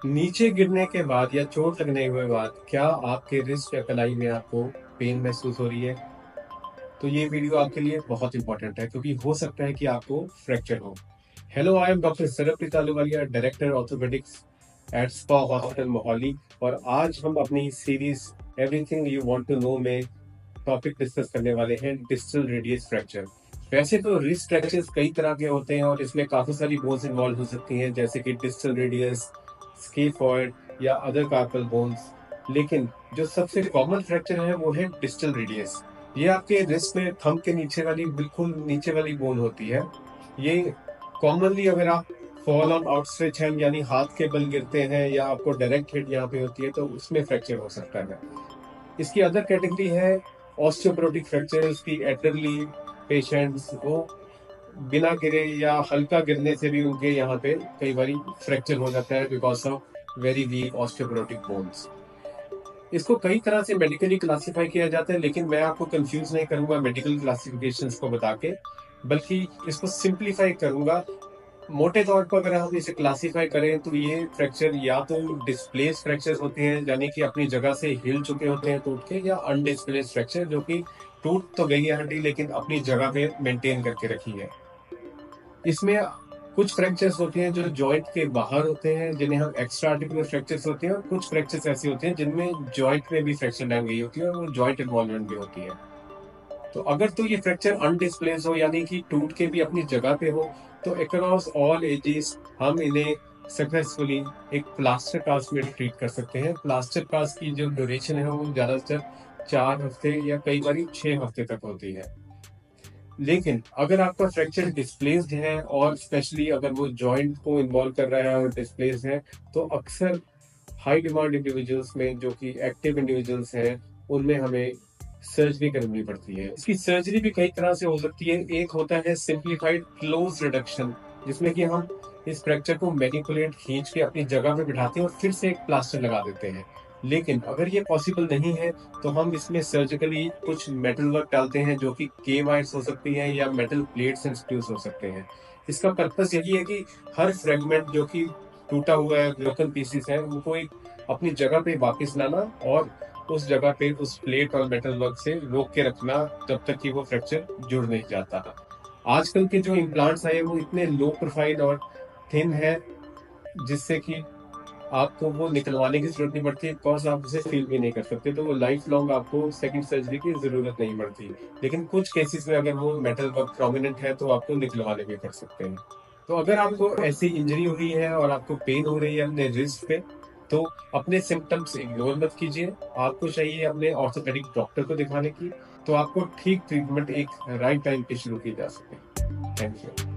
नीचे गिरने के बाद या चोट लगने के बाद क्या आपके रिस्ट या कलाई में आपको पेन महसूस हो रही है? तो ये वीडियो आपके लिए बहुत इंपॉर्टेंट है क्योंकि हो सकता है कि आपको फ्रैक्चर हो। Hello, I am doctor Sarabpreet Ahluwalia, director orthopaedics at Spa hospital Mohali. और आज हम अपनी series everything you want to know में टॉपिक डिस्कस करने वाले हैं डिस्टल रेडियस फ्रैक्चर। वैसे तो रिस्ट फ्रैक्चर्स कई तरह के होते हैं और इसमें काफी सारी बोन्स इन्वॉल्व हो सकती हैं, जैसे कि डिस्टल रेडियस, स्केफॉइड या अदर कार्पल बोन्स। लेकिन जो सबसे कॉमन फ्रैक्चर है वो है डिस्टल रेडियस। ये आपके रिस्ट में थंब के नीचे वाली, बिल्कुल नीचे वाली बोन होती है। ये कॉमनली अगर आप फॉल ऑन आउटस्ट्रेच हैंड यानी हाथ के बल गिरते हैं या आपको डायरेक्ट हिट यहाँ पे होती है तो उसमें फ्रैक्चर हो सकता है। इसकी अदर कैटेगरी है ऑस्टियोपोरोटिक फ्रैक्चर्स की। एल्डरली पेशेंट्स वो बिना गिरे या हल्का गिरने से भी उनके यहाँ पे कई बार फ्रैक्चर हो जाता है because of very weak osteoporotic bones. इसको कई तरह से मेडिकली क्लासिफाई किया जाता है, लेकिन मैं आपको कंफ्यूज नहीं करूंगा मेडिकल क्लासिफिकेशंस को बता के, बल्कि इसको सिंप्लीफाई करूंगा। मोटे तौर पर अगर हम इसे क्लासिफाई करें तो ये फ्रैक्चर या तो डिस्प्लेस फ्रैक्चर होते हैं, यानी कि अपनी जगह से हिल चुके होते हैं टूट के, या अनडिस्प्लेस फ्रैक्चर जो कि टूट तो गई है हड्डी लेकिन अपनी जगह पे मेंटेन करके रखी है। इसमें कुछ फ्रैक्चर्स होते हैं जो जॉइंट के बाहर होते हैं, जिन्हें हम एक्स्ट्रा आर्टिकुलर फ्रैक्चर्स होते हैं, और कुछ फ्रैक्चर्स ऐसे होते हैं जिनमें जॉइंट में भी फ्रैक्चर लाइन गई होती है और वो जॉइंट इन्वॉल्वमेंट भी होती है। तो अगर तो ये फ्रैक्चर अनडिस्प्लेस हो यानी कि टूट के भी अपनी जगह पे हो, तो अक्रॉस ऑल एजेस हम इन्हें सक्सेसफुली एक प्लास्टर कास्ट में ट्रीट कर सकते हैं। प्लास्टर कास्ट की जो ड्यूरेशन है वो ज्यादातर 4 हफ्ते या कई बार 6 हफ्ते तक होती है। लेकिन अगर आपका फ्रैक्चर डिस्प्लेस्ड है और स्पेशली अगर वो जॉइंट को इन्वॉल्व कर रहा है और डिस्प्लेस्ड है, तो अक्सर हाई डिमांड इंडिविजुअल्स में, जो कि एक्टिव इंडिविजुअल्स हैं, उनमें हमें सर्जरी करनी पड़ती है। इसकी सर्जरी भी कई तरह से हो सकती है। एक होता है सिंप्लीफाइड क्लोज रिडक्शन, जिसमें कि हम इस फ्रैक्चर को मैनिपुलेट खींच के अपनी जगह पे बिठाते हैं और फिर से एक प्लास्टर लगा देते हैं। लेकिन अगर ये पॉसिबल नहीं है तो हम इसमें सर्जिकली कुछ मेटल वर्क डालते हैं, जो कि के वायर्स हो सकती हैं या मेटल प्लेट्स एंड स्क्रूज हो सकते हैं। इसका पर्पस यही है कि हर फ्रेगमेंट जो कि टूटा हुआ है, ब्रोकन पीसेस है, उनको एक अपनी जगह पे वापस लाना और उस जगह पे उस प्लेट और मेटल वर्क से रोक के रखना जब तक कि वो फ्रैक्चर जुड़ नहीं जाता। आजकल के जो इम्प्लांट्स आए वो इतने लो प्रोफाइल और थिन है, जिससे कि आपको वो निकलवाने की जरूरत नहीं पड़ती, बिकॉज आप उसे फील भी नहीं कर सकते, तो वो लाइफ लॉन्ग आपको सेकंड सर्जरी की जरूरत नहीं पड़ती। लेकिन कुछ केसेस में अगर वो मेटल वर्क प्रोमिनेंट है तो आपको निकलवाने भी पड़ सकते हैं। तो अगर आपको ऐसी इंजरी हुई है और आपको पेन हो रही है अपने रिस्ट पे, तो अपने सिम्टम्स इग्नोर मत कीजिए। आपको चाहिए अपने ऑर्थोपेडिक डॉक्टर को दिखाने की, तो आपको ठीक ट्रीटमेंट एक राइट टाइम पे शुरू की जा सके। Thank you.